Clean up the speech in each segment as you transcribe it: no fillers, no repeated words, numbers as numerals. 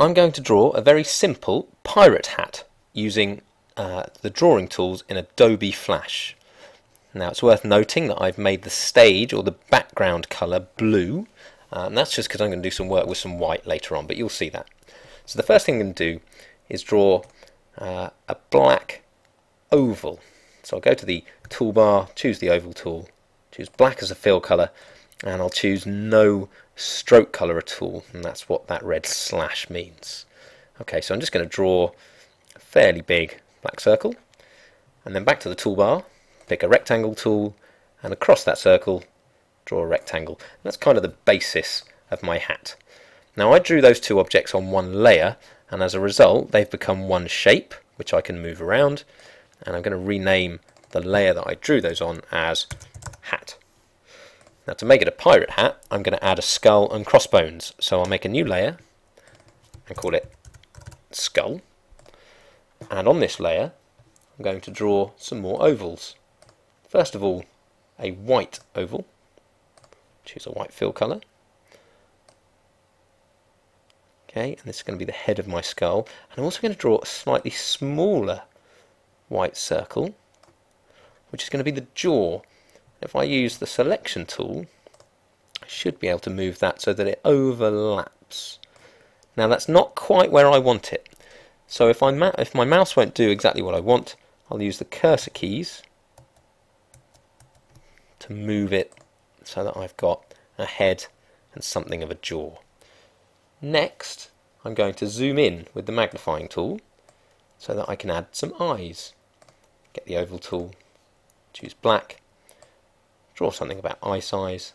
I'm going to draw a very simple pirate hat using the drawing tools in Adobe Flash. Now it's worth noting that I've made the stage or the background colour blue, and that's just because I'm going to do some work with some white later on, but you'll see that. So the first thing I'm going to do is draw a black oval. So I'll go to the toolbar, choose the oval tool, choose black as a fill colour, and I'll choose no stroke colour at all, and that's what that red slash means. Okay, so I'm just going to draw a fairly big black circle, and then back to the toolbar, pick a rectangle tool, and across that circle draw a rectangle. And that's kind of the basis of my hat. Now I drew those two objects on one layer, and as a result they've become one shape which I can move around, and I'm going to rename the layer that I drew those on as hat. Now to make it a pirate hat, I'm going to add a skull and crossbones, so I'll make a new layer and call it skull, and on this layer I'm going to draw some more ovals. First of all, a white oval, choose a white fill colour. Okay, and this is going to be the head of my skull, and I'm also going to draw a slightly smaller white circle, which is going to be the jaw. If I use the selection tool, I should be able to move that so that it overlaps. Now that's not quite where I want it, so if my mouse won't do exactly what I want, I'll use the cursor keys to move it so that I've got a head and something of a jaw. Next, I'm going to zoom in with the magnifying tool so that I can add some eyes. Get the oval tool, choose black, draw something about eye size,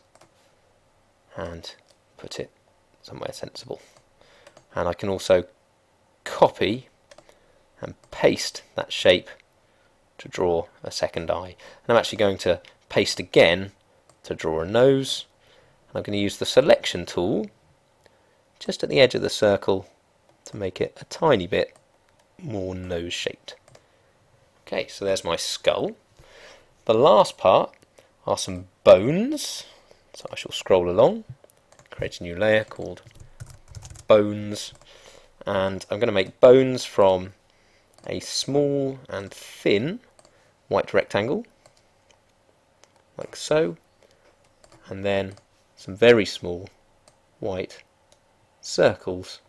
and put it somewhere sensible. And I can also copy and paste that shape to draw a second eye. And I'm actually going to paste again to draw a nose, and I'm going to use the selection tool just at the edge of the circle to make it a tiny bit more nose shaped. Okay, so there's my skull. The last part are some bones, so I shall scroll along, create a new layer called bones, and I'm going to make bones from a small and thin white rectangle, like so, and then some very small white circles,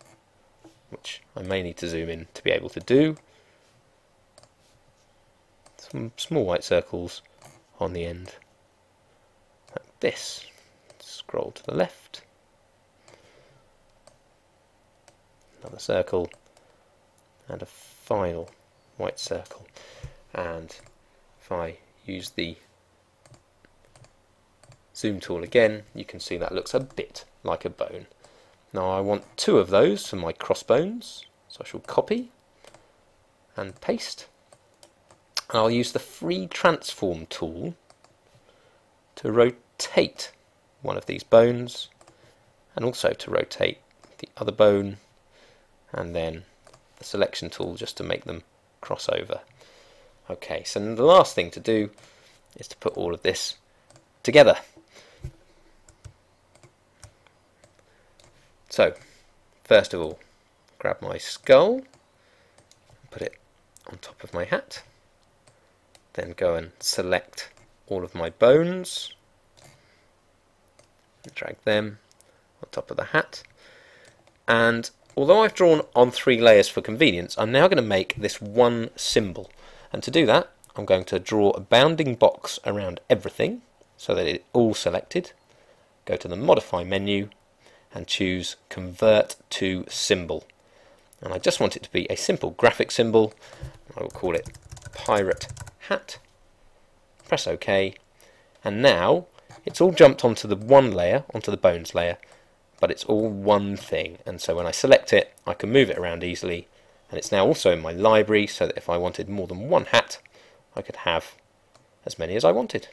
which I may need to zoom in to be able to do. Some small white circles on the end, like this. Scroll to the left, another circle, and a final white circle. And if I use the zoom tool again, you can see that looks a bit like a bone. Now I want two of those for my crossbones, so I shall copy and paste. And I'll use the free transform tool to rotate one of these bones, and also to rotate the other bone, and then the selection tool just to make them cross over. Okay, so the last thing to do is to put all of this together. So, first of all, grab my skull, put it on top of my hat, then go and select all of my bones, and drag them on top of the hat. And although I've drawn on 3 layers for convenience, I'm now going to make this one symbol. And to do that, I'm going to draw a bounding box around everything so that it's all selected. Go to the Modify menu and choose Convert to Symbol. And I just want it to be a simple graphic symbol. I will call it Pirate Hat. Press OK. And now it's all jumped onto the one layer, onto the bones layer, but it's all one thing. And so when I select it, I can move it around easily. And it's now also in my library, so that if I wanted more than one hat, I could have as many as I wanted.